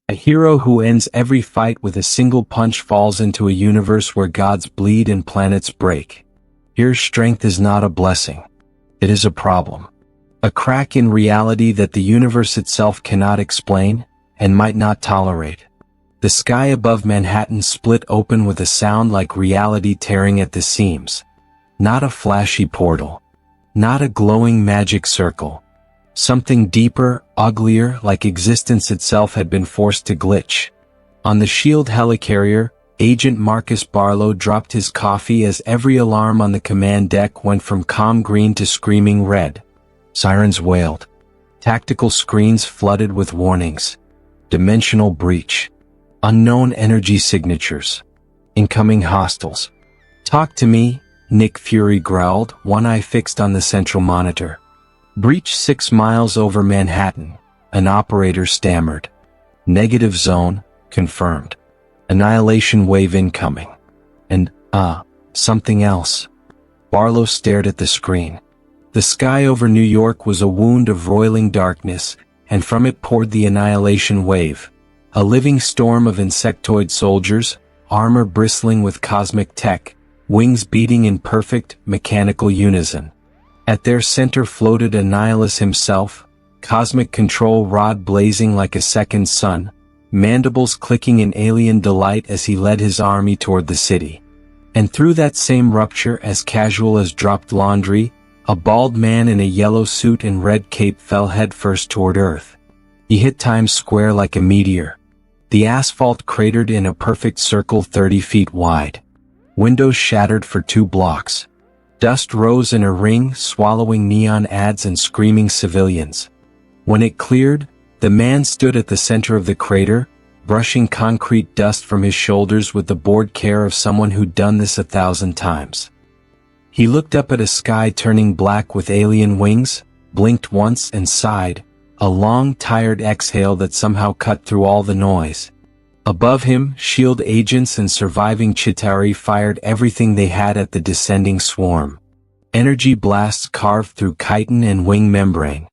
A hero who ends every fight with a single punch falls into a universe where gods bleed and planets break. Here, strength is not a blessing. It is a problem. A crack in reality that the universe itself cannot explain, and might not tolerate. The sky above Manhattan split open with a sound like reality tearing at the seams. Not a flashy portal. Not a glowing magic circle. Something deeper, uglier, like existence itself had been forced to glitch. On the SHIELD helicarrier, Agent Marcus Barlow dropped his coffee as every alarm on the command deck went from calm green to screaming red. Sirens wailed. Tactical screens flooded with warnings. Dimensional breach. Unknown energy signatures. Incoming hostiles. "Talk to me," Nick Fury growled, one eye fixed on the central monitor. "Breach 6 miles over Manhattan," an operator stammered. "Negative zone, confirmed. Annihilation wave incoming." And, something else. Barlow stared at the screen. The sky over New York was a wound of roiling darkness, and from it poured the annihilation wave. A living storm of insectoid soldiers, armor bristling with cosmic tech, wings beating in perfect, mechanical unison. At their center floated Annihilus himself, cosmic control rod blazing like a second sun, mandibles clicking in alien delight as he led his army toward the city. And through that same rupture, as casual as dropped laundry, a bald man in a yellow suit and red cape fell headfirst toward Earth. He hit Times Square like a meteor. The asphalt cratered in a perfect circle 30 feet wide. Windows shattered for 2 blocks. Dust rose in a ring, swallowing neon ads and screaming civilians. When it cleared, the man stood at the center of the crater, brushing concrete dust from his shoulders with the bored care of someone who'd done this 1,000 times. He looked up at a sky turning black with alien wings, blinked once and sighed, a long, tired exhale that somehow cut through all the noise. Above him, SHIELD agents and surviving Chitauri fired everything they had at the descending swarm. Energy blasts carved through chitin and wing membrane.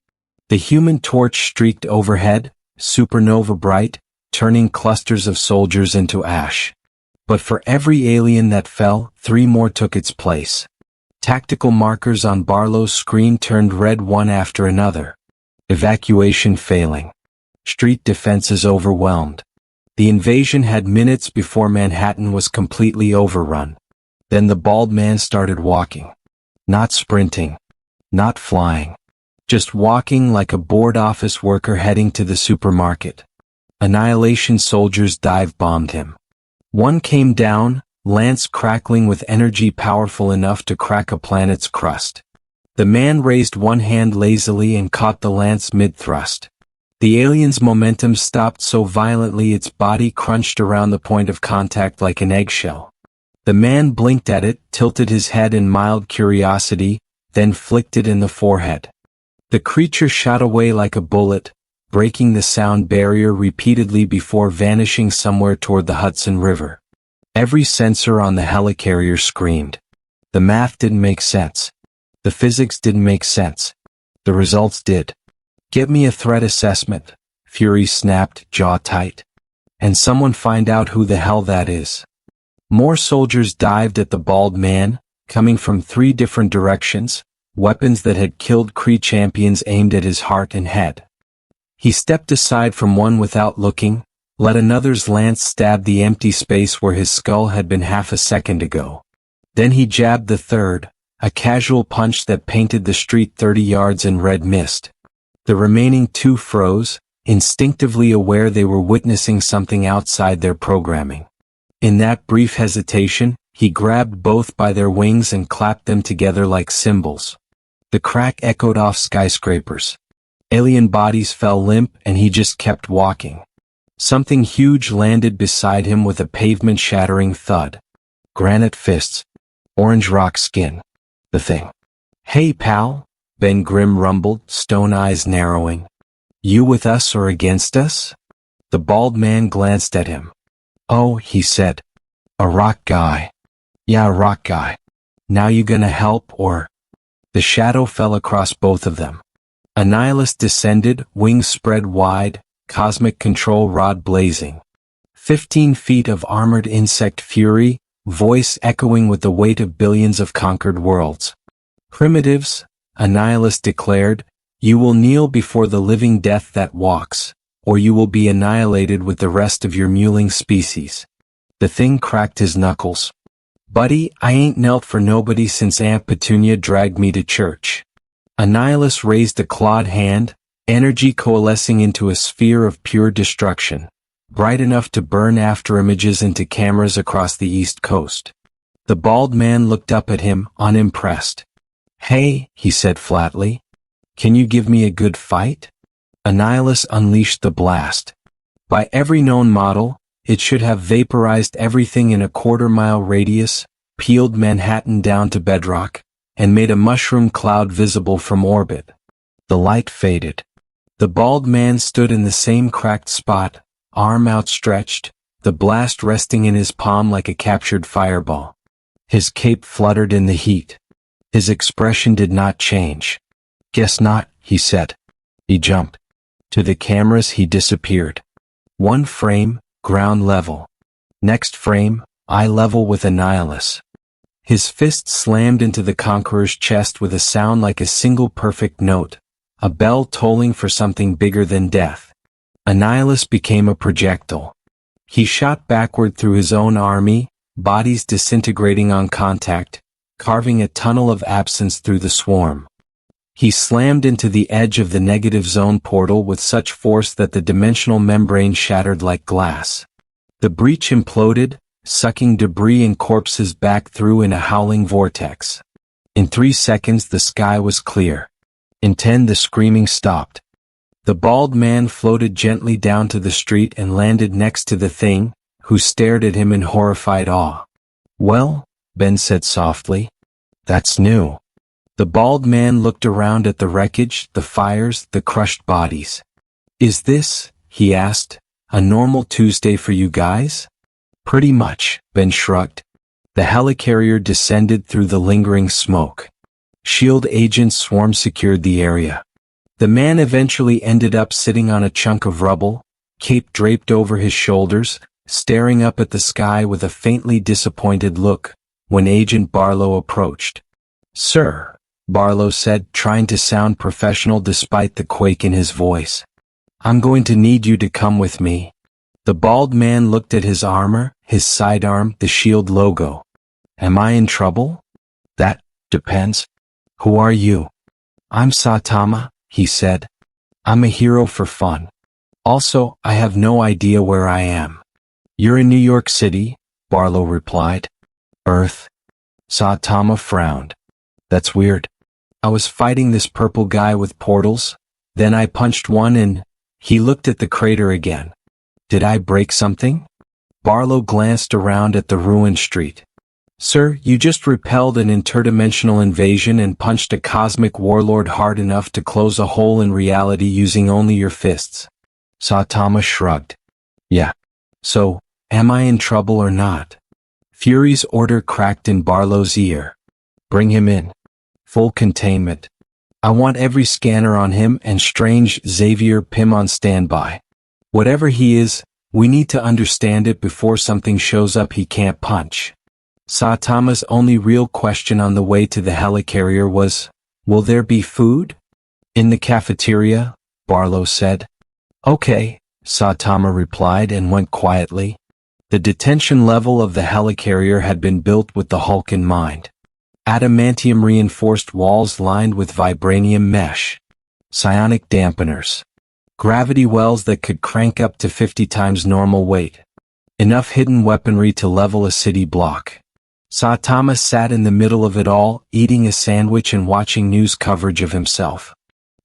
The Human Torch streaked overhead, supernova bright, turning clusters of soldiers into ash. But for every alien that fell, 3 more took its place. Tactical markers on Barlow's screen turned red one after another. Evacuation failing. Street defenses overwhelmed. The invasion had minutes before Manhattan was completely overrun. Then the bald man started walking. Not sprinting. Not flying. Just walking like a bored office worker heading to the supermarket. Annihilation soldiers dive-bombed him. One came down, lance crackling with energy powerful enough to crack a planet's crust. The man raised one hand lazily and caught the lance mid-thrust. The alien's momentum stopped so violently its body crunched around the point of contact like an eggshell. The man blinked at it, tilted his head in mild curiosity, then flicked it in the forehead. The creature shot away like a bullet, breaking the sound barrier repeatedly before vanishing somewhere toward the Hudson River. Every sensor on the helicarrier screamed. The math didn't make sense. The physics didn't make sense. The results did. "Get me a threat assessment," Fury snapped, jaw tight. "And someone find out who the hell that is." More soldiers dived at the bald man, coming from 3 different directions, weapons that had killed Kree champions aimed at his heart and head. He stepped aside from one without looking, let another's lance stab the empty space where his skull had been half a second ago. Then he jabbed the third, a casual punch that painted the street 30 yards in red mist. The remaining 2 froze, instinctively aware they were witnessing something outside their programming. In that brief hesitation, he grabbed both by their wings and clapped them together like cymbals. The crack echoed off skyscrapers. Alien bodies fell limp and he just kept walking. Something huge landed beside him with a pavement-shattering thud. Granite fists. Orange rock skin. The thing. "Hey, pal," Ben Grimm rumbled, stone eyes narrowing. "You with us or against us?" The bald man glanced at him. "Oh," he said. "A rock guy." "Yeah, a rock guy. Now you gonna help or?" The shadow fell across both of them. Annihilus descended, wings spread wide, cosmic control rod blazing. 15 feet of armored insect fury, voice echoing with the weight of billions of conquered worlds. Primitives, a nihilist declared, you will kneel before the living death that walks, or you will be annihilated with the rest of your mewling species. The thing cracked his knuckles. Buddy, I ain't knelt for nobody since Aunt Petunia dragged me to church. A nihilist raised a clawed hand, energy coalescing into a sphere of pure destruction, bright enough to burn afterimages into cameras across the East Coast. The bald man looked up at him, unimpressed. Hey, he said flatly. Can you give me a good fight? A nihilist unleashed the blast. By every known model, it should have vaporized everything in a quarter-mile radius, peeled Manhattan down to bedrock, and made a mushroom cloud visible from orbit. The light faded. The bald man stood in the same cracked spot, arm outstretched, the blast resting in his palm like a captured fireball. His cape fluttered in the heat. His expression did not change. Guess not, he said. He jumped. To the cameras he disappeared. One frame, ground level. Next frame, eye level with a nihilist. His fist slammed into the conqueror's chest with a sound like a single perfect note, a bell tolling for something bigger than death. A nihilist became a projectile. He shot backward through his own army, bodies disintegrating on contact, carving a tunnel of absence through the swarm. He slammed into the edge of the negative zone portal with such force that the dimensional membrane shattered like glass. The breach imploded, sucking debris and corpses back through in a howling vortex. In 3 seconds the sky was clear. In 10 the screaming stopped. The bald man floated gently down to the street and landed next to the thing, who stared at him in horrified awe. Well, Ben said softly. That's new. The bald man looked around at the wreckage, the fires, the crushed bodies. Is this, he asked, a normal Tuesday for you guys? Pretty much, Ben shrugged. The helicarrier descended through the lingering smoke. SHIELD agents swarm secured the area. The man eventually ended up sitting on a chunk of rubble, cape draped over his shoulders, staring up at the sky with a faintly disappointed look, when Agent Barlow approached. Sir, Barlow said, trying to sound professional despite the quake in his voice. I'm going to need you to come with me. The bald man looked at his armor, his sidearm, the SHIELD logo. Am I in trouble? That depends. Who are you? I'm Saitama, he said. I'm a hero for fun. Also, I have no idea where I am. You're in New York City, Barlow replied. Earth. Saitama frowned. That's weird. I was fighting this purple guy with portals, then I punched one and he looked at the crater again. Did I break something? Barlow glanced around at the ruined street. Sir, you just repelled an interdimensional invasion and punched a cosmic warlord hard enough to close a hole in reality using only your fists. Saitama shrugged. Yeah. So, am I in trouble or not? Fury's order cracked in Barlow's ear. Bring him in. Full containment. I want every scanner on him and Strange Xavier Pym on standby. Whatever he is, we need to understand it before something shows up he can't punch. Saitama's only real question on the way to the helicarrier was, will there be food? In the cafeteria, Barlow said. Okay, Saitama replied and went quietly. The detention level of the helicarrier had been built with the Hulk in mind. Adamantium-reinforced walls lined with vibranium mesh. Psionic dampeners. Gravity wells that could crank up to 50 times normal weight. Enough hidden weaponry to level a city block. Saitama sat in the middle of it all, eating a sandwich and watching news coverage of himself.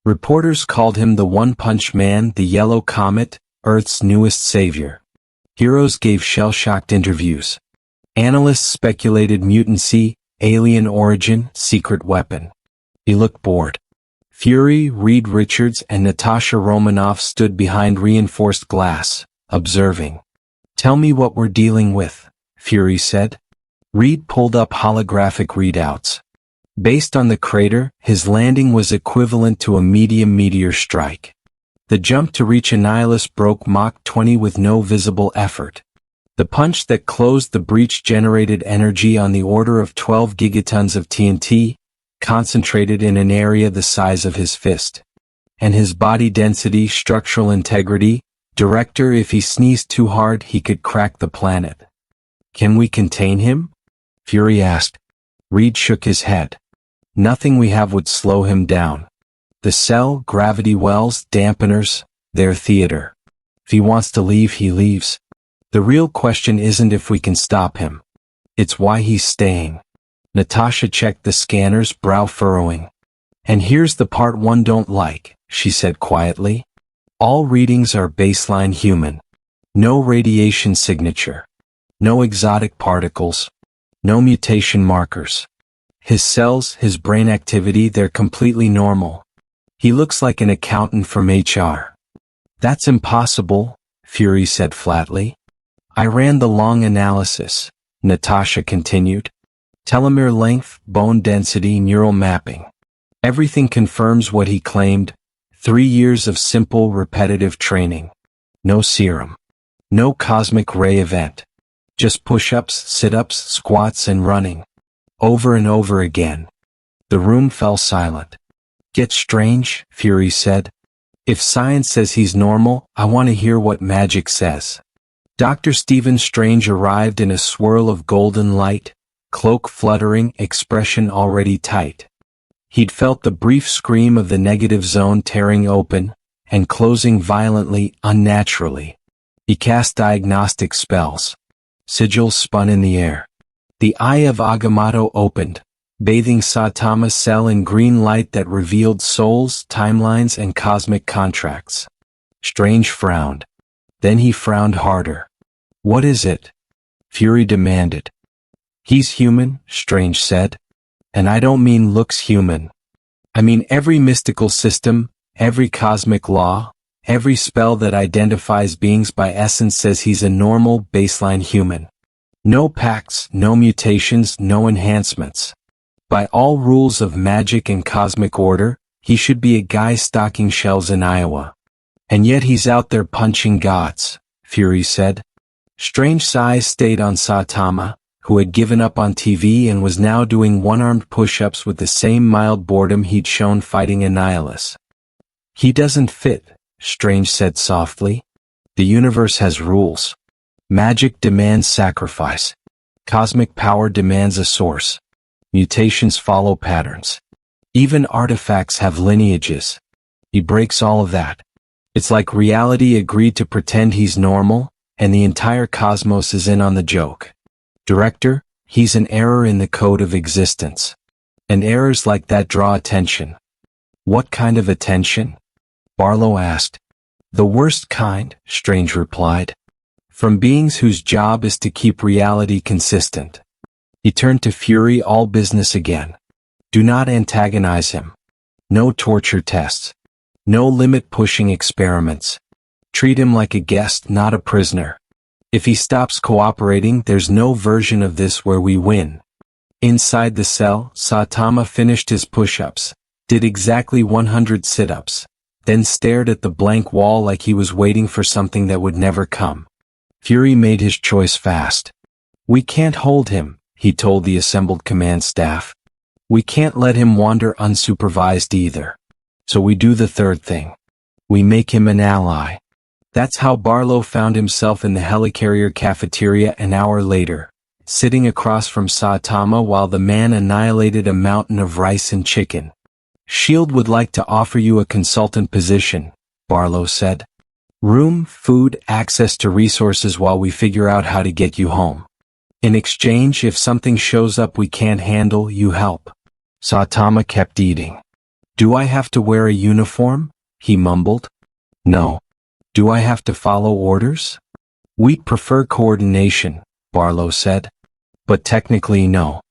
Reporters called him the One-Punch Man, the Yellow Comet, Earth's newest savior. Heroes gave shell-shocked interviews. Analysts speculated mutancy, alien origin, secret weapon. He looked bored. Fury, Reed Richards, and Natasha Romanoff stood behind reinforced glass, observing. Tell me what we're dealing with, Fury said. Reed pulled up holographic readouts. Based on the crater, his landing was equivalent to a medium meteor strike. The jump to reach Annihilus broke Mach 20 with no visible effort. The punch that closed the breach generated energy on the order of 12 gigatons of TNT, concentrated in an area the size of his fist. And his body density, structural integrity, Director, if he sneezed too hard he could crack the planet. Can we contain him? Fury asked. Reed shook his head. Nothing we have would slow him down. The cell, gravity wells, dampeners, their theater. If he wants to leave, he leaves. The real question isn't if we can stop him. It's why he's staying. Natasha checked the scanners, brow furrowing. And here's the part one don't like, she said quietly. All readings are baseline human. No radiation signature. No exotic particles. No mutation markers. His cells, his brain activity, they're completely normal. He looks like an accountant from HR. That's impossible, Fury said flatly. I ran the long analysis, Natasha continued. Telomere length, bone density, neural mapping. Everything confirms what he claimed. 3 years of simple, repetitive training. No serum. No cosmic ray event. Just push-ups, sit-ups, squats and running. Over and over again. The room fell silent. Get Strange, Fury said. If science says he's normal, I want to hear what magic says. Dr. Stephen Strange arrived in a swirl of golden light, cloak fluttering, expression already tight. He'd felt the brief scream of the negative zone tearing open and closing violently, unnaturally. He cast diagnostic spells. Sigils spun in the air. The eye of Agamotto opened, bathing Saitama's cell in green light that revealed souls, timelines, and cosmic contracts. Strange frowned. Then he frowned harder. What is it? Fury demanded. He's human, Strange said. And I don't mean looks human. I mean every mystical system, every cosmic law, every spell that identifies beings by essence says he's a normal, baseline human. No pacts, no mutations, no enhancements. By all rules of magic and cosmic order, he should be a guy stocking shelves in Iowa. And yet he's out there punching gods, Fury said. Strange's eyes stayed on Saitama, who had given up on TV and was now doing one-armed push-ups with the same mild boredom he'd shown fighting Annihilus. He doesn't fit, Strange said softly. The universe has rules. Magic demands sacrifice. Cosmic power demands a source. Mutations follow patterns. Even artifacts have lineages. He breaks all of that. It's like reality agreed to pretend he's normal, and the entire cosmos is in on the joke. Director, he's an error in the code of existence. And errors like that draw attention. What kind of attention? Barlow asked. The worst kind, Strange replied. From beings whose job is to keep reality consistent. He turned to Fury, all business again. Do not antagonize him. No torture tests. No limit-pushing experiments. Treat him like a guest, not a prisoner. If he stops cooperating, there's no version of this where we win. Inside the cell, Saitama finished his push-ups, did exactly 100 sit-ups, then stared at the blank wall like he was waiting for something that would never come. Fury made his choice fast. We can't hold him, he told the assembled command staff. We can't let him wander unsupervised either. So we do the third thing. We make him an ally. That's how Barlow found himself in the helicarrier cafeteria an hour later, sitting across from Saitama while the man annihilated a mountain of rice and chicken. SHIELD would like to offer you a consultant position, Barlow said. Room, food, access to resources while we figure out how to get you home. In exchange, if something shows up we can't handle, you help. Saitama kept eating. Do I have to wear a uniform? He mumbled. No. Do I have to follow orders? We'd prefer coordination, Barlow said. But technically no.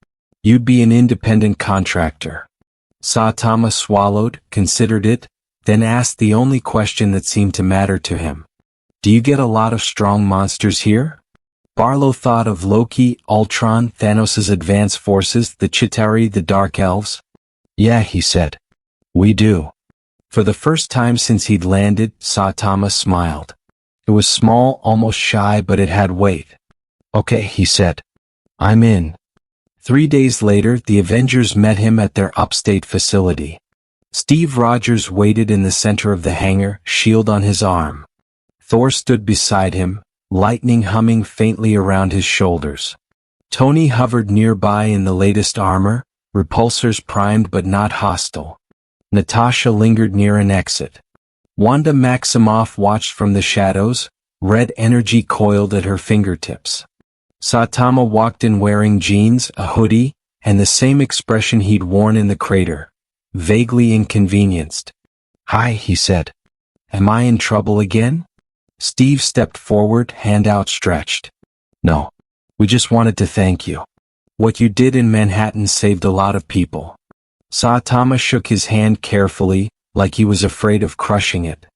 You'd be an independent contractor. Saitama swallowed, considered it, then asked the only question that seemed to matter to him. Do you get a lot of strong monsters here? Barlow thought of Loki, Ultron, Thanos' advanced forces, the Chitauri, the Dark Elves. Yeah, he said. We do. For the first time since he'd landed, Saitama smiled. It was small, almost shy, but it had weight. Okay, he said. I'm in. 3 days later, the Avengers met him at their upstate facility. Steve Rogers waited in the center of the hangar, shield on his arm. Thor stood beside him, lightning humming faintly around his shoulders. Tony hovered nearby in the latest armor, repulsors primed but not hostile. Natasha lingered near an exit. Wanda Maximoff watched from the shadows, red energy coiled at her fingertips. Saitama walked in wearing jeans, a hoodie, and the same expression he'd worn in the crater, vaguely inconvenienced. Hi, he said. Am I in trouble again? Steve stepped forward, hand outstretched. No. We just wanted to thank you. What you did in Manhattan saved a lot of people. Saitama shook his hand carefully, like he was afraid of crushing it.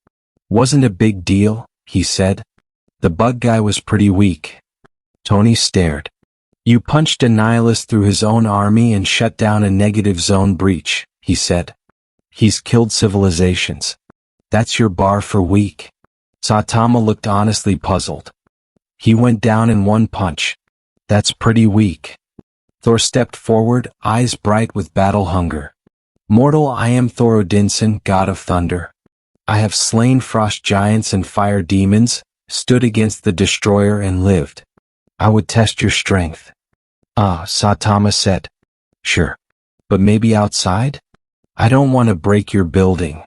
Wasn't a big deal, he said. The bug guy was pretty weak. Tony stared. You punched a nihilist through his own army and shut down a negative zone breach, he said. He's killed civilizations. That's your bar for weak. Saitama looked honestly puzzled. He went down in one punch. That's pretty weak. Thor stepped forward, eyes bright with battle hunger. Mortal, I am Thor Odinson, god of thunder. I have slain frost giants and fire demons, stood against the destroyer and lived. I would test your strength. Saitama said. Sure. But maybe outside? I don't want to break your building.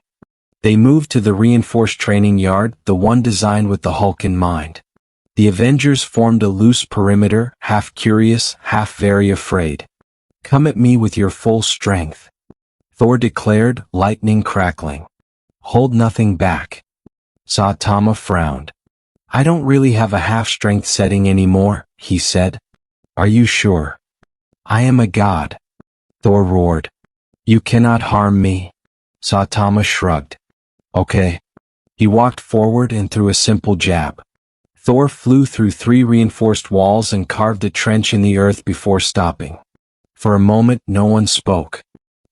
They moved to the reinforced training yard, the one designed with the Hulk in mind. The Avengers formed a loose perimeter, half curious, half very afraid. Come at me with your full strength. Thor declared, lightning crackling. Hold nothing back. Saitama frowned. I don't really have a half-strength setting anymore, he said. Are you sure? I am a god. Thor roared. You cannot harm me. Saitama shrugged. Okay. He walked forward and threw a simple jab. Thor flew through 3 reinforced walls and carved a trench in the earth before stopping. For a moment no one spoke.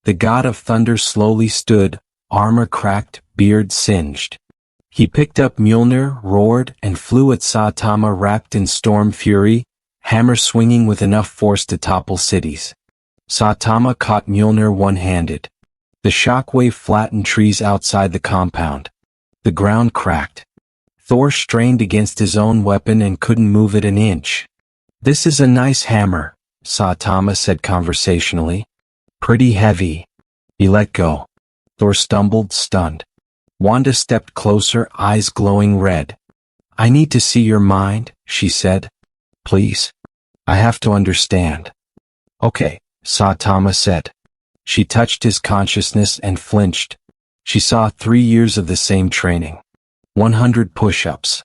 The god of thunder slowly stood, armor cracked, beard singed. He picked up Mjolnir, roared, and flew at Saitama wrapped in storm fury, hammer swinging with enough force to topple cities. Saitama caught Mjolnir one-handed. The shockwave flattened trees outside the compound. The ground cracked. Thor strained against his own weapon and couldn't move it an inch. This is a nice hammer, Saitama said conversationally. Pretty heavy. He let go. Thor stumbled, stunned. Wanda stepped closer, eyes glowing red. I need to see your mind, she said. Please. I have to understand. Okay, Saitama said. She touched his consciousness and flinched. She saw 3 years of the same training. 100 push-ups,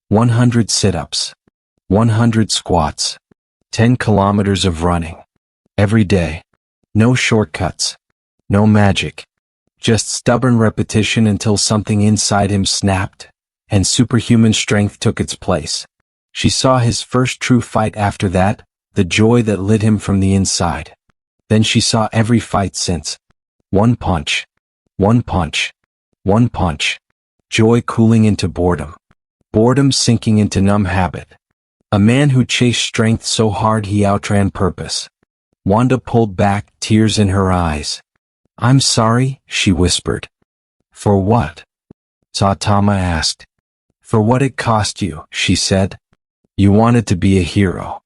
100 sit-ups, 100 squats, 10 kilometers of running. Every day. No shortcuts. No magic. Just stubborn repetition until something inside him snapped, and superhuman strength took its place. She saw his first true fight after that, the joy that lit him from the inside. Then she saw every fight since. One punch. One punch. One punch. Joy cooling into boredom. Boredom sinking into numb habit. A man who chased strength so hard he outran purpose. Wanda pulled back, tears in her eyes. I'm sorry, she whispered. For what? Saitama asked. For what it cost you, she said. You wanted to be a hero.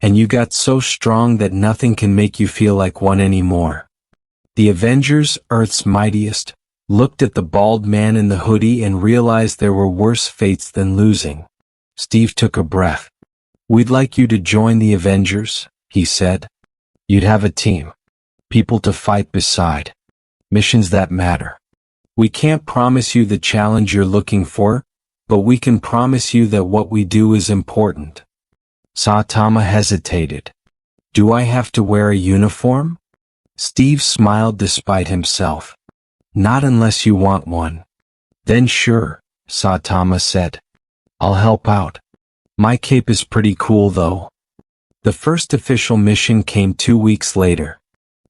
And you got so strong that nothing can make you feel like one anymore. The Avengers, Earth's mightiest, looked at the bald man in the hoodie and realized there were worse fates than losing. Steve took a breath. We'd like you to join the Avengers, he said. You'd have a team. People to fight beside. Missions that matter. We can't promise you the challenge you're looking for, but we can promise you that what we do is important. Saitama hesitated. Do I have to wear a uniform? Steve smiled despite himself. Not unless you want one. Then sure, Saitama said. I'll help out. My cape is pretty cool though. The first official mission came 2 weeks later.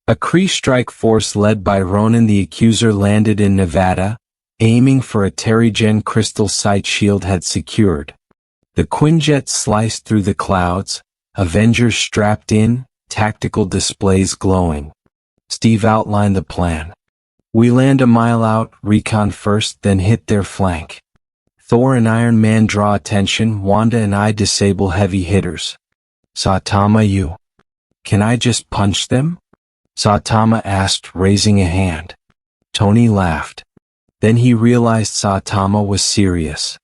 A Kree strike force led by Ronan the Accuser landed in Nevada, aiming for a Terrigen crystal sight shield had secured. The Quinjet sliced through the clouds, Avengers strapped in, tactical displays glowing. Steve outlined the plan. We land a mile out, recon first, then hit their flank. Thor and Iron Man draw attention, Wanda and I disable heavy hitters. Saitama, you. Can I just punch them? Saitama asked, raising a hand. Tony laughed. Then he realized Saitama was serious.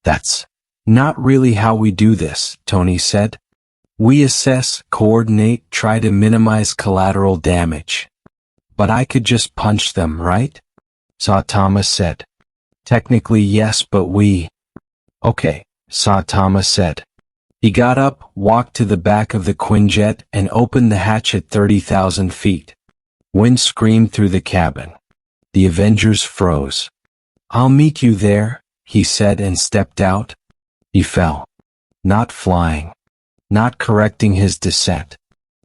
That's not really how we do this, Tony said. We assess, coordinate, try to minimize collateral damage. But I could just punch them, right? Saitama said. Technically yes, but we... Okay, Saitama said. He got up, walked to the back of the Quinjet, and opened the hatch at 30,000 feet. Wind screamed through the cabin. The Avengers froze. I'll meet you there, he said and stepped out. He fell. Not flying. Not correcting his descent.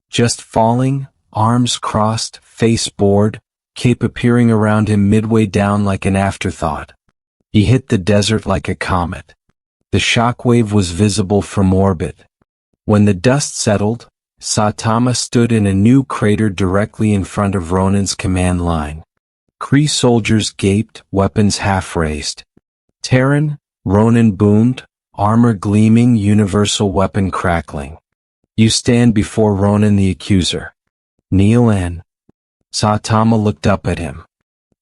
Just falling, arms crossed, face bored, cape appearing around him midway down like an afterthought. He hit the desert like a comet. The shockwave was visible from orbit. When the dust settled, Saitama stood in a new crater directly in front of Ronan's command line. Kree soldiers gaped, weapons half-raised. Terran, Ronan boomed, armor gleaming, universal weapon crackling. You stand before Ronan the Accuser. Kneel and... Saitama looked up at him.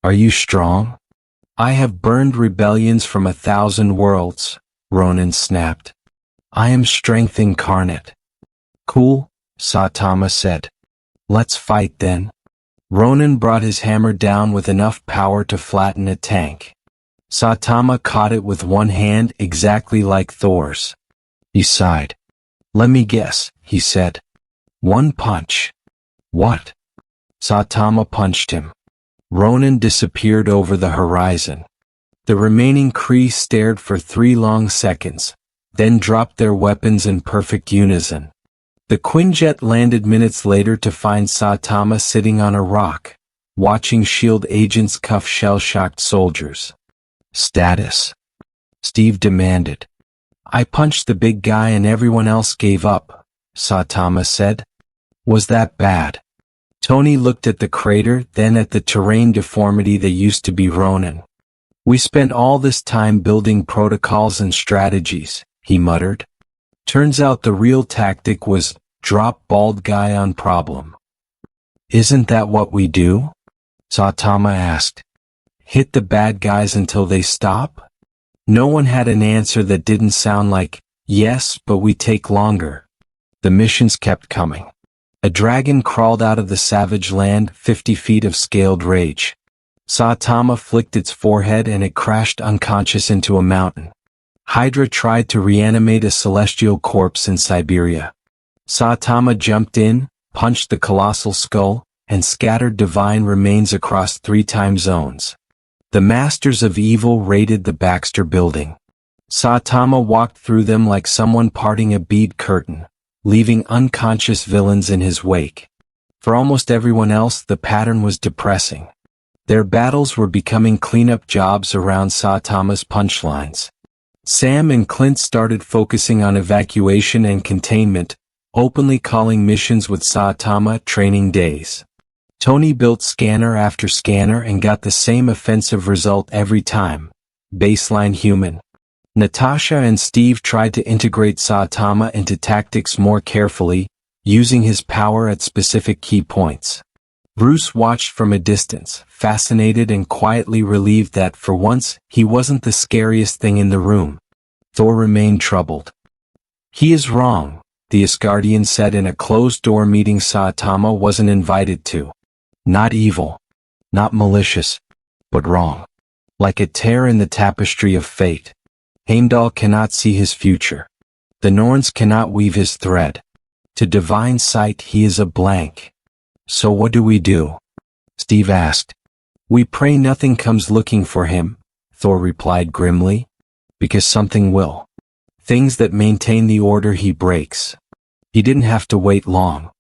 Are you strong? I have burned rebellions from 1,000 worlds, Ronan snapped. I am strength incarnate. Cool, Saitama said. Let's fight then. Ronan brought his hammer down with enough power to flatten a tank. Saitama caught it with one hand exactly like Thor's. He sighed. Let me guess, he said. One punch. What? Saitama punched him. Ronan disappeared over the horizon. The remaining Kree stared for 3 long seconds, then dropped their weapons in perfect unison. The Quinjet landed minutes later to find Saitama sitting on a rock, watching SHIELD agents cuff shell-shocked soldiers. Status? Steve demanded. I punched the big guy and everyone else gave up, Saitama said. Was that bad? Tony looked at the crater, then at the terrain deformity that used to be Ronan. We spent all this time building protocols and strategies, he muttered. Turns out the real tactic was, drop bald guy on problem. Isn't that what we do? Saitama asked. Hit the bad guys until they stop? No one had an answer that didn't sound like, yes, but we take longer. The missions kept coming. A dragon crawled out of the savage land, 50 feet of scaled rage. Saitama flicked its forehead and it crashed unconscious into a mountain. Hydra tried to reanimate a celestial corpse in Siberia. Saitama jumped in, punched the colossal skull, and scattered divine remains across 3 time zones. The Masters of Evil raided the Baxter building. Saitama walked through them like someone parting a bead curtain, leaving unconscious villains in his wake. For almost everyone else, the pattern was depressing. Their battles were becoming cleanup jobs around Saitama's punchlines. Sam and Clint started focusing on evacuation and containment, openly calling missions with Saitama training days. Tony built scanner after scanner and got the same offensive result every time. Baseline human. Natasha and Steve tried to integrate Saitama into tactics more carefully, using his power at specific key points. Bruce watched from a distance, fascinated and quietly relieved that for once, he wasn't the scariest thing in the room. Thor remained troubled. He is wrong, the Asgardian said in a closed-door meeting Saitama wasn't invited to. Not evil. Not malicious. But wrong. Like a tear in the tapestry of fate. Heimdall cannot see his future. The Norns cannot weave his thread. To divine sight he is a blank. So what do we do? Steve asked. We pray nothing comes looking for him, Thor replied grimly. Because something will. Things that maintain the order he breaks. He didn't have to wait long.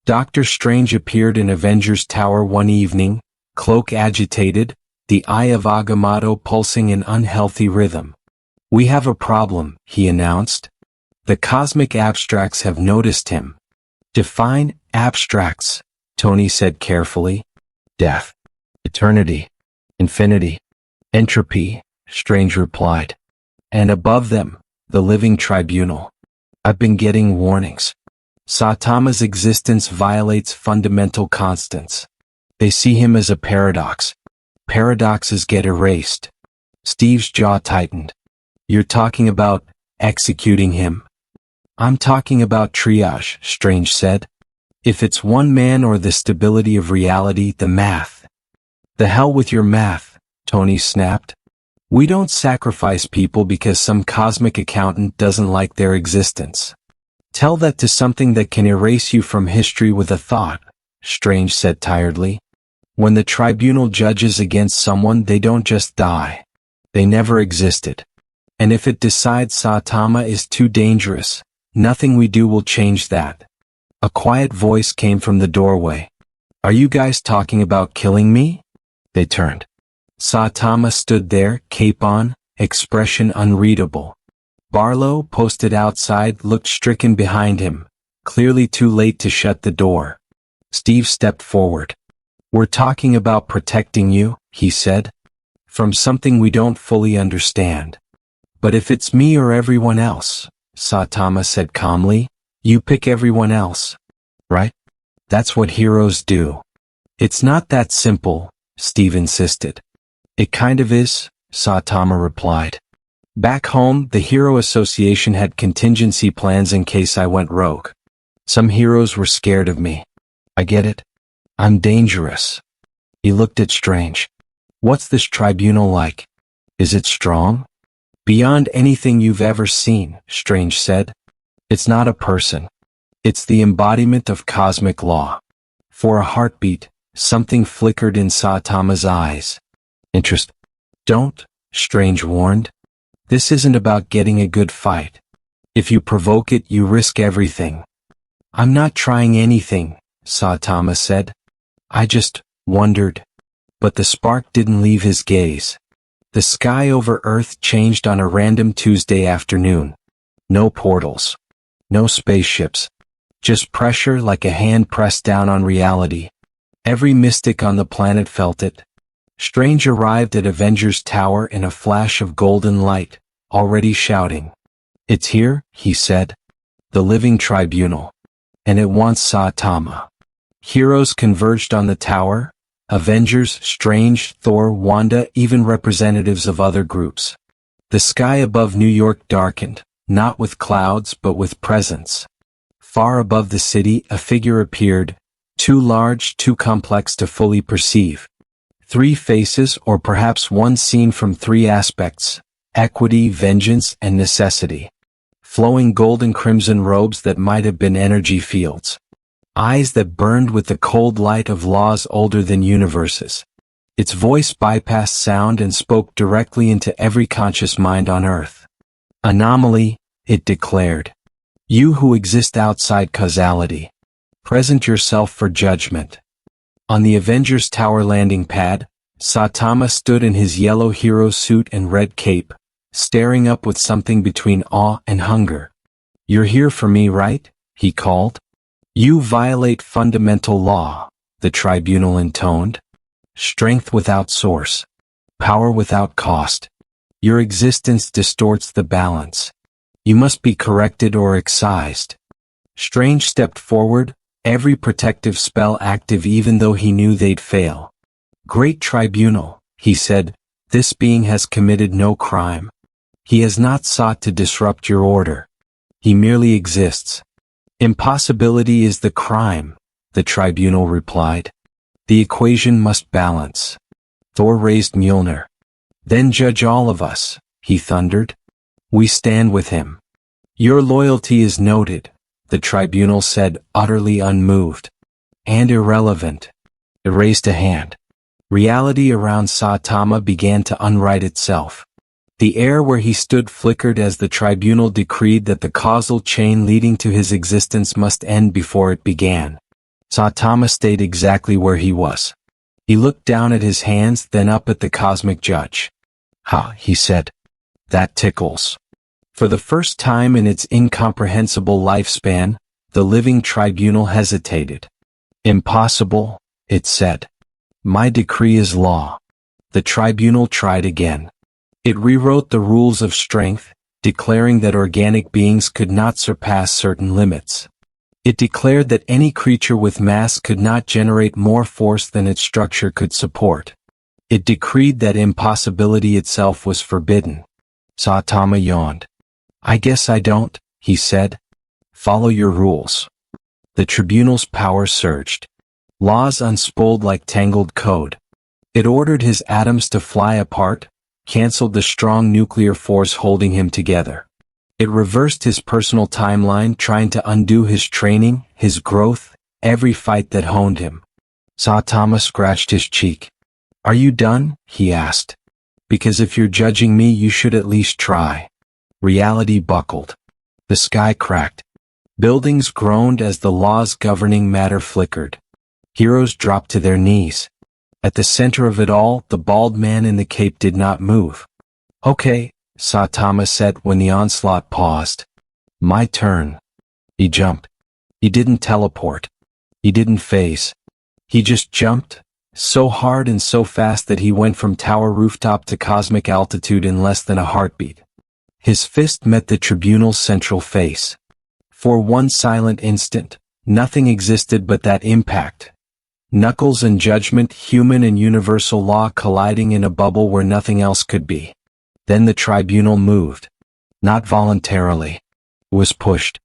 Doctor Strange appeared in Avengers Tower one evening, cloak agitated, the eye of Agamotto pulsing in unhealthy rhythm. "We have a problem," he announced. "The cosmic abstracts have noticed him." "Define abstracts," Tony said carefully. "Death, eternity, infinity, entropy," Strange replied. "And above them, the living tribunal. I've been getting warnings. Saitama's existence violates fundamental constants. They see him as a paradox. Paradoxes get erased." Steve's jaw tightened. "You're talking about executing him?" "I'm talking about triage," Strange said. "If it's one man or the stability of reality, the math." "The hell with your math," Tony snapped. "We don't sacrifice people because some cosmic accountant doesn't like their existence. Tell that to something that can erase you from history with a thought," Strange said tiredly. "When the tribunal judges against someone, they don't just die. They never existed. And if it decides Saitama is too dangerous, nothing we do will change that." A quiet voice came from the doorway. "Are you guys talking about killing me?" They turned. Saitama stood there, cape on, expression unreadable. Barlow, posted outside, looked stricken behind him, clearly too late to shut the door. Steve stepped forward. "We're talking about protecting you," he said. "From something we don't fully understand. But if it's me or everyone else," Saitama said calmly, "you pick everyone else. Right? That's what heroes do." "It's not that simple," Steve insisted. "It kind of is," Saitama replied. "Back home, the Hero Association had contingency plans in case I went rogue. Some heroes were scared of me. I get it. I'm dangerous." He looked at Strange. "What's this tribunal like? Is it strong?" "Beyond anything you've ever seen," Strange said. "It's not a person. It's the embodiment of cosmic law." For a heartbeat, something flickered in Saitama's eyes. "Interest." "Don't," Strange warned. "This isn't about getting a good fight. If you provoke it, you risk everything." "I'm not trying anything," Saitama said. "I just wondered." But the spark didn't leave his gaze. The sky over Earth changed on a random Tuesday afternoon. No portals. No spaceships. Just pressure like a hand pressed down on reality. Every mystic on the planet felt it. Strange arrived at Avengers Tower in a flash of golden light, already shouting. "It's here," he said. "The living tribunal. And it wants Saitama." Heroes converged on the tower. Avengers, Strange, Thor, Wanda, even representatives of other groups. The sky above New York darkened, not with clouds but with presence. Far above the city, a figure appeared, too large, too complex to fully perceive. 3 faces, or perhaps one seen from 3 aspects: equity, vengeance, and necessity. Flowing gold and crimson robes that might have been energy fields. Eyes that burned with the cold light of laws older than universes. Its voice bypassed sound and spoke directly into every conscious mind on Earth. "Anomaly," it declared. "You who exist outside causality. Present yourself for judgment." On the Avengers Tower landing pad, Saitama stood in his yellow hero suit and red cape, staring up with something between awe and hunger. "You're here for me, right?" he called. "You violate fundamental law," the tribunal intoned. "Strength without source. Power without cost. Your existence distorts the balance. You must be corrected or excised." Strange stepped forward, every protective spell active even though he knew they'd fail. "Great Tribunal," he said, "this being has committed no crime. He has not sought to disrupt your order. He merely exists." "Impossibility is the crime," the tribunal replied. "The equation must balance." Thor raised Mjolnir. "Then judge all of us," he thundered. "We stand with him." "Your loyalty is noted," the tribunal said, utterly unmoved. "And irrelevant." It raised a hand. Reality around Saitama began to unright itself. The air where he stood flickered as the tribunal decreed that the causal chain leading to his existence must end before it began. Saitama stayed exactly where he was. He looked down at his hands, then up at the cosmic judge. "Ha," he said. "That tickles." For the first time in its incomprehensible lifespan, the living tribunal hesitated. "Impossible," it said. "My decree is law." The tribunal tried again. It rewrote the rules of strength, declaring that organic beings could not surpass certain limits. It declared that any creature with mass could not generate more force than its structure could support. It decreed that impossibility itself was forbidden. Saitama yawned. "I guess I don't," he said. "Follow your rules." The tribunal's power surged. Laws unspooled like tangled code. It ordered his atoms to fly apart, canceled the strong nuclear force holding him together. It reversed his personal timeline, trying to undo his training, his growth, every fight that honed him. Saitama scratched his cheek. "Are you done?" he asked. "Because if you're judging me, you should at least try." Reality buckled. The sky cracked. Buildings groaned as the laws governing matter flickered. Heroes dropped to their knees. At the center of it all, the bald man in the cape did not move. "Okay," Saitama said when the onslaught paused. "My turn." He jumped. He didn't teleport. He didn't phase. He just jumped, so hard and so fast that he went from tower rooftop to cosmic altitude in less than a heartbeat. His fist met the tribunal's central face. For one silent instant, nothing existed but that impact. Knuckles and judgment, human and universal law colliding in a bubble where nothing else could be. Then the tribunal moved. Not voluntarily. It was pushed.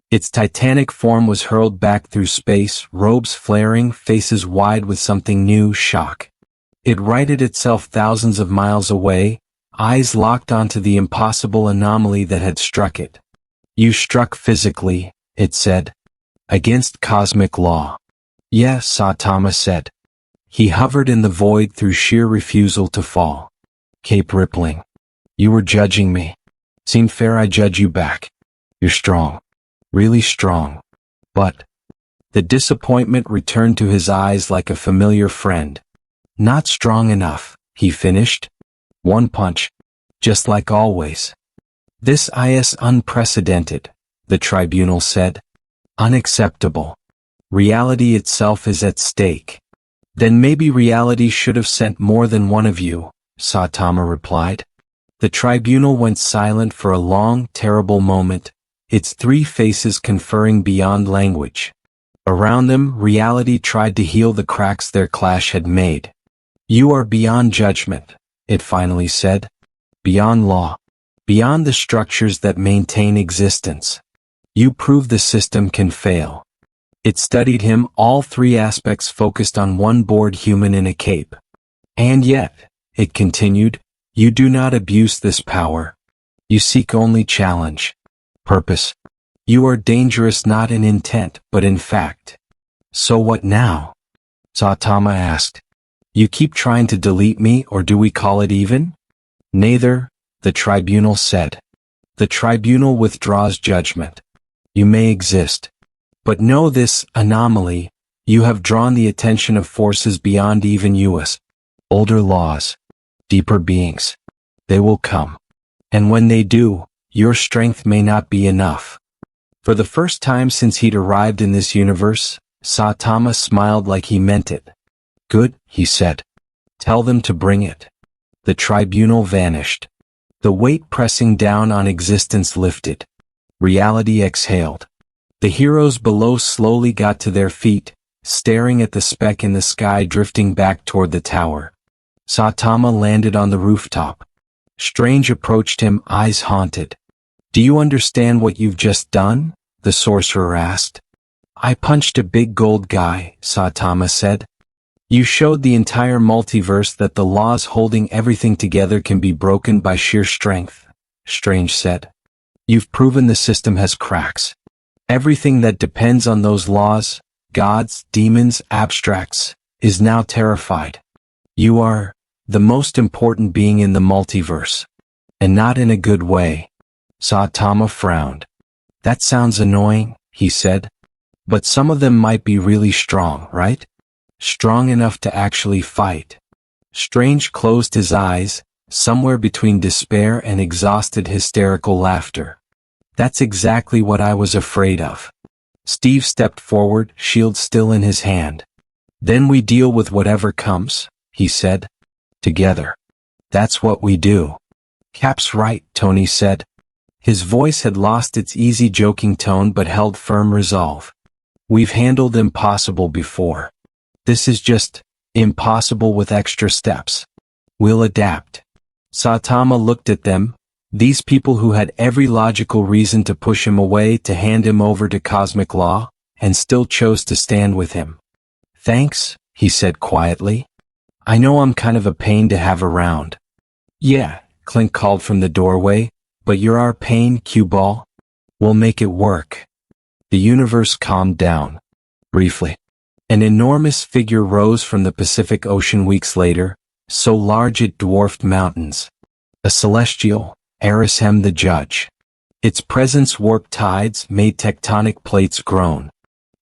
Its titanic form was hurled back through space, robes flaring, faces wide with something new, shock. It righted itself thousands of miles away, eyes locked onto the impossible anomaly that had struck it. "You struck physically," it said. "Against cosmic law." "Yes," Saitama said. He hovered in the void through sheer refusal to fall. Cape rippling. "You were judging me. Seemed fair I judge you back. You're strong. Really strong. But..." The disappointment returned to his eyes like a familiar friend. "Not strong enough," he finished. "One punch. Just like always." "This is unprecedented," the tribunal said. "Unacceptable. Reality itself is at stake." "Then maybe reality should have sent more than one of you," Saitama replied. The tribunal went silent for a long, terrible moment, its three faces conferring beyond language. Around them, reality tried to heal the cracks their clash had made. "You are beyond judgment," it finally said. "Beyond law. Beyond the structures that maintain existence. You prove the system can fail." It studied him, all three aspects focused on one bored human in a cape. "And yet," it continued, "you do not abuse this power. You seek only challenge. Purpose. You are dangerous not in intent, but in fact." "So what now?" Saitama asked. "You keep trying to delete me, or do we call it even?" "Neither," the tribunal said. "The tribunal withdraws judgment. You may exist. But know this anomaly, you have drawn the attention of forces beyond even us. Older laws. Deeper beings. They will come. And when they do, your strength may not be enough." For the first time since he'd arrived in this universe, Saitama smiled like he meant it. "Good," he said. "Tell them to bring it." The tribunal vanished. The weight pressing down on existence lifted. Reality exhaled. The heroes below slowly got to their feet, staring at the speck in the sky drifting back toward the tower. Saitama landed on the rooftop. Strange approached him, eyes haunted. "Do you understand what you've just done?" the sorcerer asked. "I punched a big gold guy," Saitama said. "You showed the entire multiverse that the laws holding everything together can be broken by sheer strength," Strange said. "You've proven the system has cracks. Everything that depends on those laws, gods, demons, abstracts, is now terrified. You are the most important being in the multiverse. And not in a good way." Saitama frowned. "That sounds annoying," he said. But some of them might be really strong, right? Strong enough to actually fight. Strange closed his eyes, somewhere between despair and exhausted hysterical laughter. That's exactly what I was afraid of. Steve stepped forward, shield still in his hand. Then we deal with whatever comes, he said. Together. That's what we do. Cap's right, Tony said. His voice had lost its easy joking tone but held firm resolve. We've handled impossible before. This is just impossible with extra steps. We'll adapt. Saitama looked at them, these people who had every logical reason to push him away, to hand him over to cosmic law, and still chose to stand with him. Thanks, he said quietly. I know I'm kind of a pain to have around. Yeah, Clink called from the doorway, but you're our pain, cue ball. We'll make it work. The universe calmed down. Briefly. An enormous figure rose from the Pacific Ocean weeks later, so large it dwarfed mountains. A celestial, Arishem the Judge. Its presence warped tides, made tectonic plates groan.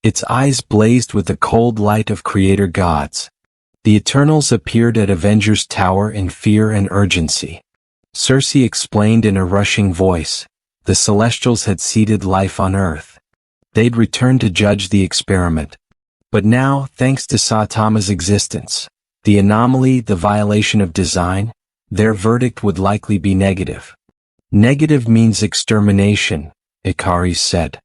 Its eyes blazed with the cold light of creator gods. The Eternals appeared at Avengers Tower in fear and urgency. Cersei explained in a rushing voice, the Celestials had seeded life on Earth. They'd returned to judge the experiment. But now, thanks to Saitama's existence, the anomaly, the violation of design, their verdict would likely be negative. Negative means extermination, Ikari said.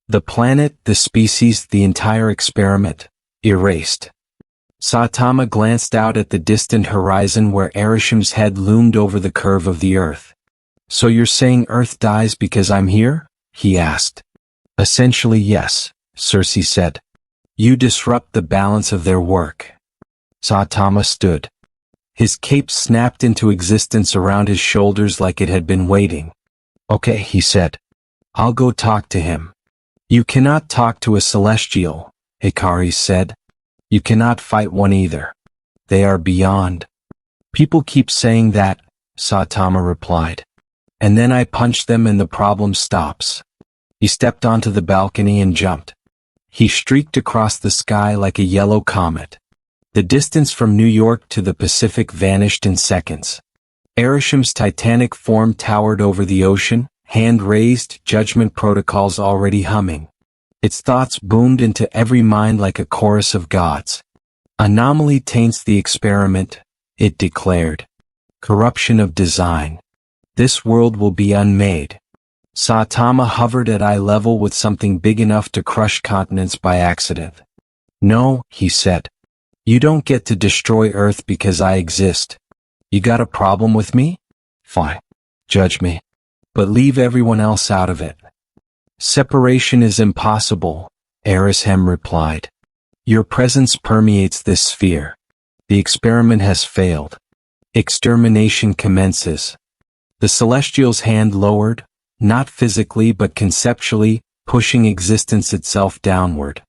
The planet, the species, the entire experiment, erased. Saitama glanced out at the distant horizon where Arishem's head loomed over the curve of the Earth. So you're saying Earth dies because I'm here? He asked. Essentially yes, Cersei said. You disrupt the balance of their work. Saitama stood. His cape snapped into existence around his shoulders like it had been waiting. Okay, he said. I'll go talk to him. You cannot talk to a celestial, Ikari said. You cannot fight one either. They are beyond. People keep saying that, Saitama replied. And then I punch them and the problem stops. He stepped onto the balcony and jumped. He streaked across the sky like a yellow comet. The distance from New York to the Pacific vanished in seconds. Arishem's titanic form towered over the ocean, hand raised, judgment protocols already humming. Its thoughts boomed into every mind like a chorus of gods. Anomaly taints the experiment, it declared. Corruption of design. This world will be unmade. Saitama hovered at eye level with something big enough to crush continents by accident. No, he said. You don't get to destroy Earth because I exist. You got a problem with me? Fine. Judge me. But leave everyone else out of it. Separation is impossible, Arishem replied. Your presence permeates this sphere. The experiment has failed. Extermination commences. The Celestial's hand lowered, not physically but conceptually, pushing existence itself downward.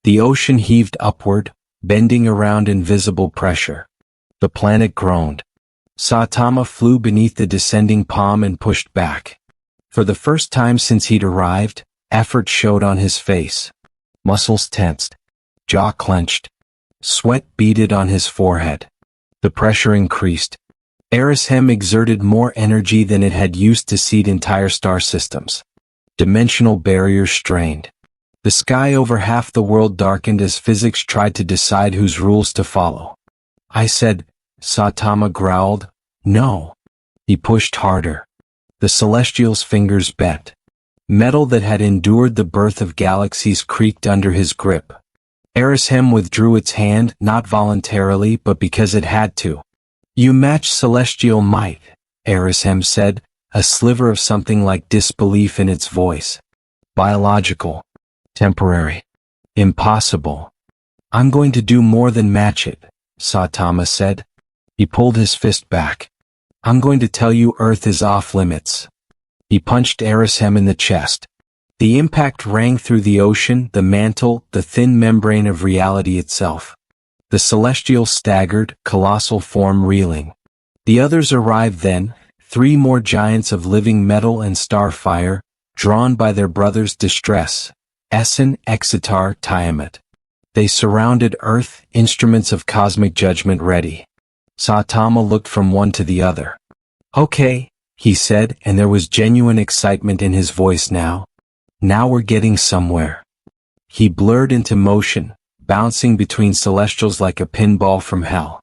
The ocean heaved upward, bending around invisible pressure. The planet groaned. Saitama flew beneath the descending palm and pushed back. For the first time since he'd arrived, effort showed on his face. Muscles tensed. Jaw clenched. Sweat beaded on his forehead. The pressure increased. Arishem exerted more energy than it had used to seed entire star systems. Dimensional barriers strained. The sky over half the world darkened as physics tried to decide whose rules to follow. I said, Saitama growled, no. He pushed harder. The Celestial's fingers bent. Metal that had endured the birth of galaxies creaked under his grip. Arishem withdrew its hand, not voluntarily but because it had to. You match celestial might, Arishem said, a sliver of something like disbelief in its voice. Biological. Temporary. Impossible. I'm going to do more than match it, Saitama said. He pulled his fist back. I'm going to tell you Earth is off limits. He punched Arishem in the chest. The impact rang through the ocean, the mantle, the thin membrane of reality itself. The Celestial staggered, colossal form reeling. The others arrived then, 3 more giants of living metal and starfire, drawn by their brother's distress, Essen, Exitar, Tiamat. They surrounded Earth, instruments of cosmic judgment ready. Saitama looked from one to the other. Okay, he said, and there was genuine excitement in his voice now. Now we're getting somewhere. He blurred into motion, bouncing between celestials like a pinball from hell.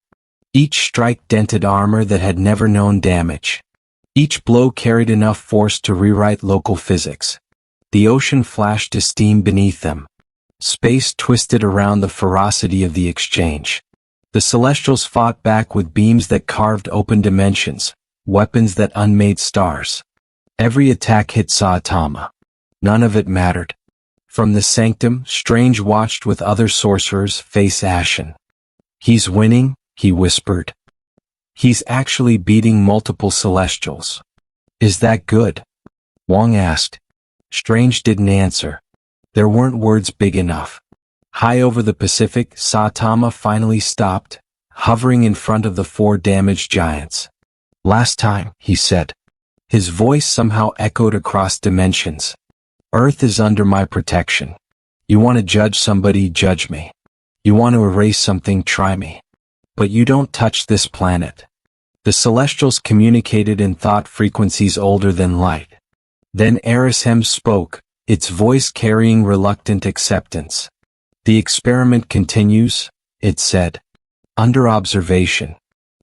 Each strike dented armor that had never known damage. Each blow carried enough force to rewrite local physics. The ocean flashed to steam beneath them. Space twisted around the ferocity of the exchange. The Celestials fought back with beams that carved open dimensions, weapons that unmade stars. Every attack hit Saitama. None of it mattered. From the sanctum, Strange watched with other sorcerers, face ashen. He's winning, he whispered. He's actually beating multiple Celestials. Is that good? Wong asked. Strange didn't answer. There weren't words big enough. High over the Pacific, Saitama finally stopped, hovering in front of the 4 damaged giants. Last time, he said. His voice somehow echoed across dimensions. Earth is under my protection. You want to judge somebody, judge me. You want to erase something, try me. But you don't touch this planet. The Celestials communicated in thought frequencies older than light. Then Erishem spoke, its voice carrying reluctant acceptance. The experiment continues, it said. Under observation.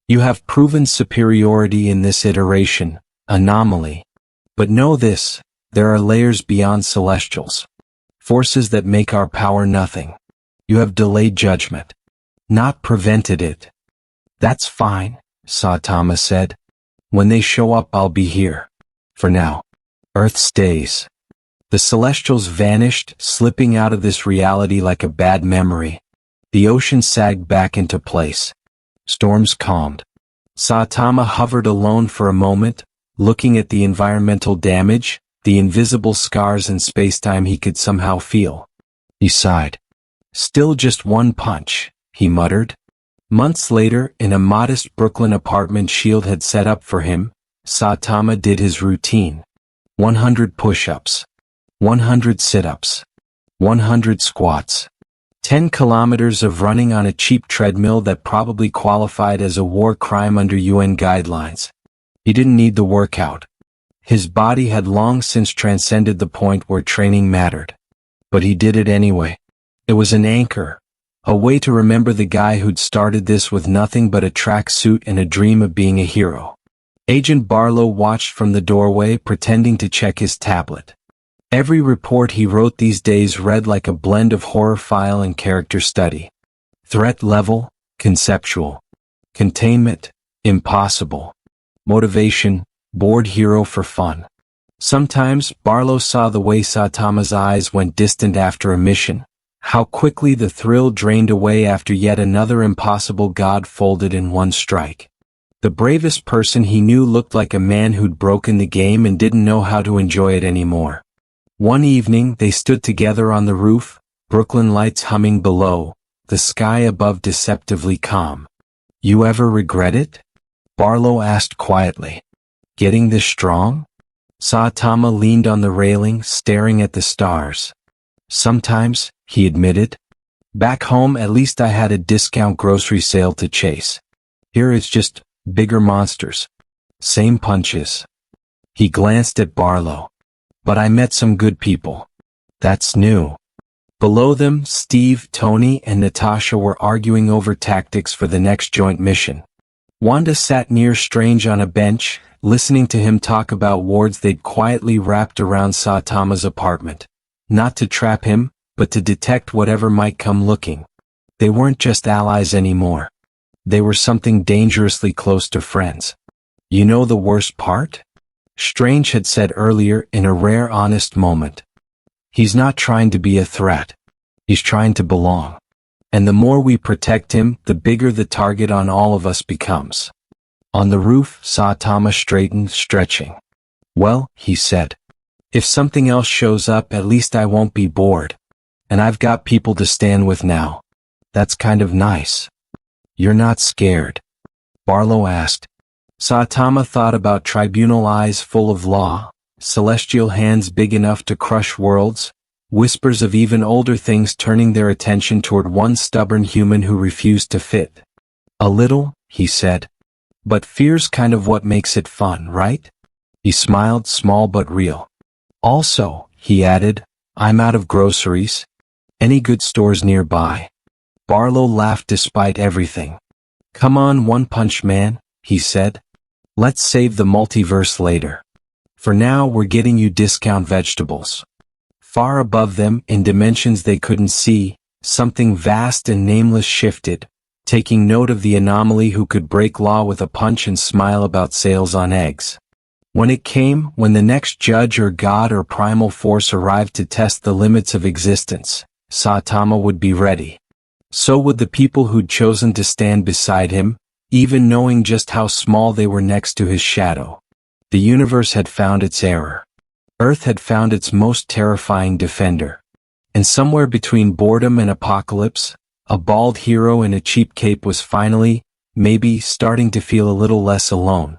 You have proven superiority in this iteration, anomaly. But know this, there are layers beyond Celestials. Forces that make our power nothing. You have delayed judgment. Not prevented it. That's fine, Saitama said. When they show up I'll be here. For now. Earth stays. The Celestials vanished, slipping out of this reality like a bad memory. The ocean sagged back into place. Storms calmed. Saitama hovered alone for a moment, looking at the environmental damage, the invisible scars in spacetime he could somehow feel. He sighed. Still just one punch, he muttered. Months later, in a modest Brooklyn apartment S.H.I.E.L.D. had set up for him, Saitama did his routine. 100 push-ups. 100 sit-ups. 100 squats. 10 kilometers of running on a cheap treadmill that probably qualified as a war crime under UN guidelines. He didn't need the workout. His body had long since transcended the point where training mattered. But he did it anyway. It was an anchor. A way to remember the guy who'd started this with nothing but a tracksuit and a dream of being a hero. Agent Barlow watched from the doorway, pretending to check his tablet. Every report he wrote these days read like a blend of horror file and character study. Threat level, conceptual. Containment, impossible. Motivation, bored hero for fun. Sometimes, Barlow saw the way Saitama's eyes went distant after a mission, how quickly the thrill drained away after yet another impossible god folded in one strike. The bravest person he knew looked like a man who'd broken the game and didn't know how to enjoy it anymore. One evening they stood together on the roof, Brooklyn lights humming below, the sky above deceptively calm. You ever regret it? Barlow asked quietly. Getting this strong? Saitama leaned on the railing, staring at the stars. Sometimes, he admitted. Back home at least I had a discount grocery sale to chase. Here it's just bigger monsters. Same punches. He glanced at Barlow. But I met some good people. That's new. Below them, Steve, Tony, and Natasha were arguing over tactics for the next joint mission. Wanda sat near Strange on a bench, listening to him talk about wards they'd quietly wrapped around Saitama's apartment. Not to trap him, but to detect whatever might come looking. They weren't just allies anymore. They were something dangerously close to friends. You know the worst part? Strange had said earlier in a rare honest moment. He's not trying to be a threat. He's trying to belong. And the more we protect him, the bigger the target on all of us becomes. On the roof, Saitama straightened, stretching. Well, he said. If something else shows up, at least I won't be bored. And I've got people to stand with now. That's kind of nice. You're not scared? Barlow asked. Saitama thought about tribunal eyes full of law, celestial hands big enough to crush worlds, whispers of even older things turning their attention toward one stubborn human who refused to fit. "A little," he said. "But fear's kind of what makes it fun, right?" He smiled, small but real. "Also," he added, "I'm out of groceries. Any good stores nearby?" Barlow laughed despite everything. "Come on, One Punch Man," he said. "Let's save the multiverse later. For now, we're getting you discount vegetables." Far above them, in dimensions they couldn't see, something vast and nameless shifted, taking note of the anomaly who could break law with a punch and smile about sales on eggs. When the next judge or god or primal force arrived to test the limits of existence, Saitama would be ready. So would the people who'd chosen to stand beside him, even knowing just how small they were next to his shadow. The universe had found its error. Earth had found its most terrifying defender. And somewhere between boredom and apocalypse, a bald hero in a cheap cape was finally, maybe, starting to feel a little less alone.